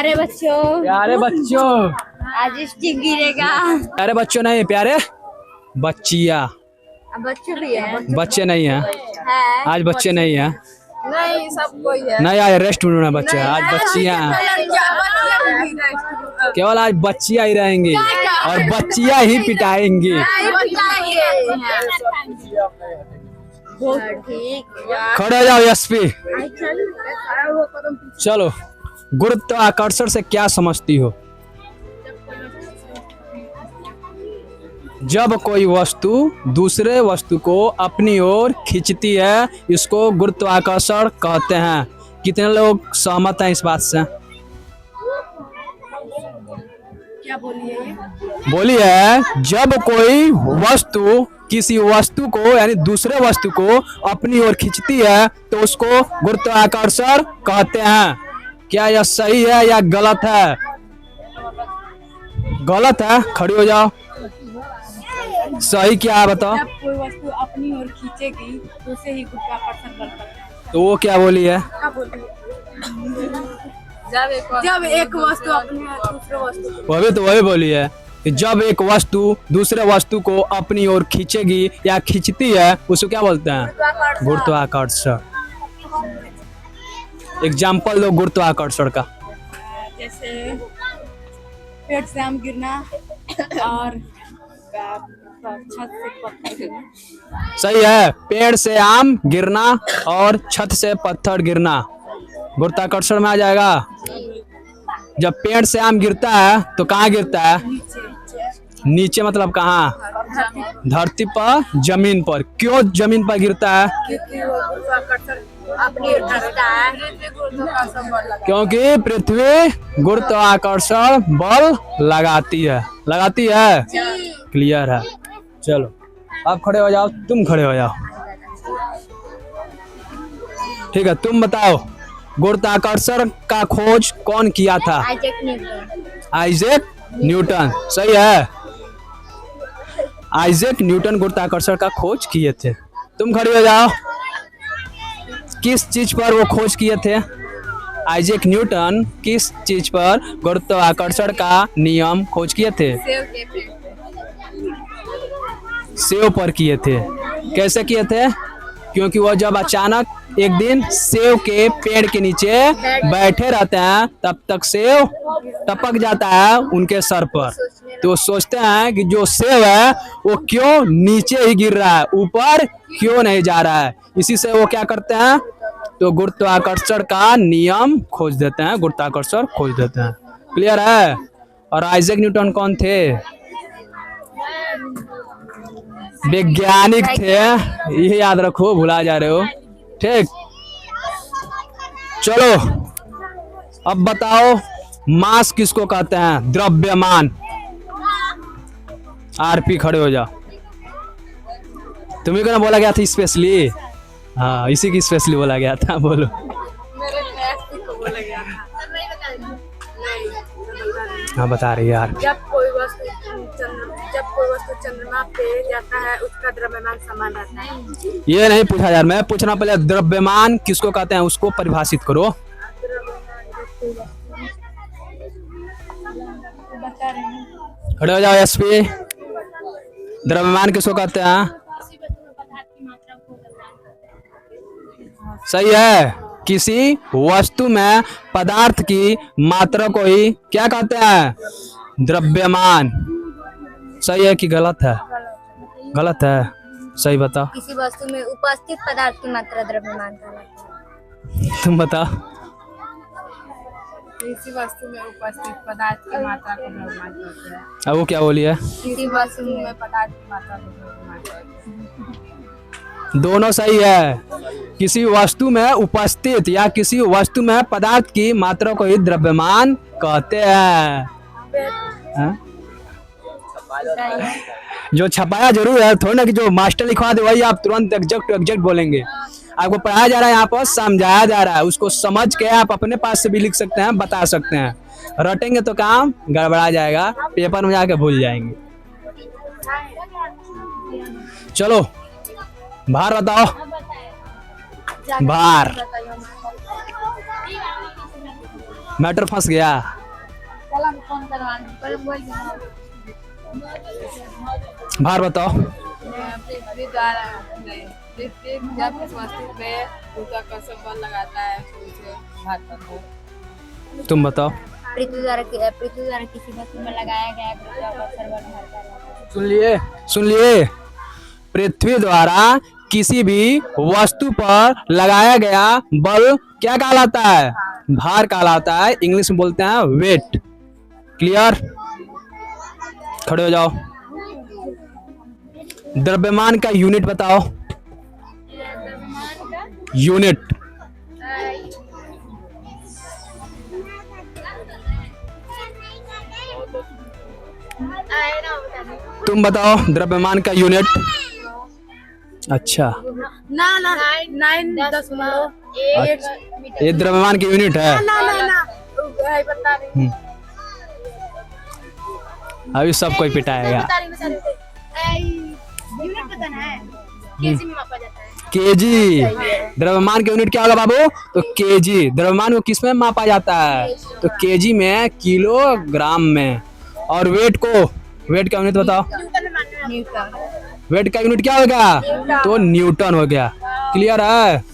प्यारे बच्चों, प्यारे बच्चों, आज स्टिक गिरेगा। प्यारे बच्चों नहीं, प्यारे बच्चिया। बच्चे भी है, बच्चे नहीं है आज, बच्चे नहीं है। नहीं सब कोई है। नहीं आज रेस्ट में बच्चे हैं, आज बच्चियां हैं। केवल आज बच्चियां ही रहेंगी और बच्चियां ही पिटाएंगी। खड़े हो जाओ एसपी। चलो, गुरुत्वाकर्षण से क्या समझती हो? जब कोई वस्तु दूसरे वस्तु को अपनी ओर खींचती है, इसको गुरुत्वाकर्षण कहते हैं। कितने लोग सहमत हैं इस बात से? क्या बोलिए? बोलिए। जब कोई वस्तु किसी वस्तु को यानी दूसरे वस्तु को अपनी ओर खींचती है तो उसको गुरुत्वाकर्षण कहते हैं। क्या यह सही है या गलत है? गलत है, खड़ी हो जाओ। सही क्या है बताओ? जब कोई वस्तु अपनी ओर खींचेगी तो उसे ही गुरुत्वाकर्षण बल कहते हैं। तो वो क्या बोली है? जब एक वस्तु अपनी दूसरे वस्तु वही बोली है कि जब एक वस्तु दूसरे वस्तु को अपनी ओर खींचेगी या खींचती है उसको क्या बोलते हैं? गुरुत्वाकर्षण। एग्जाम्पल दो गुरुत्वाकर्षण का। जैसे पेड़ से आम गिरना और छत से पत्थर गिरना। सही है, पेड़ से आम गिरना और छत से पत्थर गिरना गुरुत्वाकर्षण में आ जाएगा। जब पेड़ से आम गिरता है तो कहाँ गिरता है? नीचे मतलब कहाँ? धरती पर, जमीन पर। क्यों जमीन पर गिरता है? क्योंकि वो गुरुत्वाकर्षण अपनी ओर खींचता है। क्योंकि पृथ्वी गुरुत्वाकर्षण बल लगाती है। लगाती है? क्लियर है। चलो अब खड़े हो जाओ, तुम खड़े हो जाओ। ठीक है, तुम बताओ गुरुत्वाकर्षण का खोज कौन किया था? Isaac Newton. सही है, आइजैक न्यूटन गुरुत्वाकर्षण का खोज किए थे। तुम खड़े हो जाओ। किस चीज पर वो खोज किए थे? आइजैक न्यूटन किस चीज पर गुरुत्वाकर्षण का नियम खोज किए थे? सेव पर किए थे। कैसे किए थे? क्योंकि वह जब अचानक एक दिन सेव के पेड़ के नीचे बैठे रहते हैं तब तक सेव टपक जाता है उनके सर पर। तो सोचते हैं कि जो सेव है वो क्यों नीचे ही गिर रहा है, ऊपर क्यों नहीं जा रहा है। इसी से वो क्या करते हैं, तो गुरुत्वाकर्षण का नियम खोज देते हैं, गुरुत्वाकर्षण खोज देते हैं। क्लियर है? और आइजैक न्यूटन कौन थे? वैज्ञानिक थे, ये याद रखो, भुला जा रहे हो। ठीक, चलो अब बताओ मास किसको कहते हैं? द्रव्यमान। आरपी खड़े हो जाओ। तुम्ही को ना बोला गया था स्पेशली? हाँ, इसी की स्पेशली बोला गया था। बोलो। हाँ बता रही यार। जब कोई वस्तु चंद्रमा पे जाता है उसका द्रव्यमान समान रहता है। ये नहीं पूछा यार, मैं पूछना पहले द्रव्यमान किसको कहते हैं उसको परिभाषित करो। खड़े हो जाओ एसपी। द्रव्यमान किसको कहते हैं? सही है, किसी वस्तु में पदार्थ की मात्रा को ही क्या कहते हैं? द्रव्यमान। सही है कि गलत है? गलत है, सही बताओ। किसी वस्तु में उपस्थित पदार्थ की मात्रा द्रव्यमान कहलाती है। तुम बताओ। किसी वस्तु में उपस्थित पदार्थ की मात्रा को द्रव्यमान कहते हैं। अब वो क्या बोली है? किसी वस्तु में पदार्थ की मात्रा को द्रव्यमान कहते हैं। दोनों सही है। किसी वस्तु में उपस्थित या किसी वस्तु में पदार्थ की मात्रा को ही द्रव्यमान कहते हैं। जो छपाया जरूर है, थोड़ा ना कि जो मास्टर लिखवा दे वही आप तुरंत एग्जैक्ट बोलेंगे। आपको पढ़ाया जा रहा है, यहाँ पर समझाया जा रहा है, उसको समझ के आप अपने पास से भी लिख सकते हैं, बता सकते हैं। रटेंगे तो काम गड़बड़ा जाएगा, पेपर में जाके भूल जाएंगे। चलो भार बताओ। भार मैटर फंस गया। चल हम फोन करवाने पर बोल भार बताओ। पृथ्वी द्वारा नहीं, पृथ्वी जब इस वस्तु पे गुरुत्वाकर्षण बल लगाता है तो उसे भार करता है। तुम बताओ। पृथ्वी द्वारा किसी वस्तु में लगाया गया गुरुत्वाकर्षण बल भार कहलाता है। सुन लिए। पृथ्वी द्वारा किसी भी वस्तु पर लगाया गया बल क्या कहलाता है? भार कहलाता है। इंग्लिश में बोलते हैं वेट। क्लियर? खड़े हो जाओ। द्रव्यमान का यूनिट बताओ। यूनिट। तुम बताओ द्रव्यमान का यूनिट। अच्छा, ना 9.1 ये द्रव्यमान की यूनिट है। पता नहीं। अभी सब कोई पिटाएगा। यूनिट पता है, केजी में मापा जाता है। केजी। द्रव्यमान की यूनिट क्या होगा बाबू? तो केजी। द्रव्यमान को किस में मापा जाता है? तो केजी में, किलोग्राम में। और वेट का यूनिट बताओ। न्यूटन। वेट का यूनिट क्या होगा? तो न्यूटन हो गया। क्लियर है?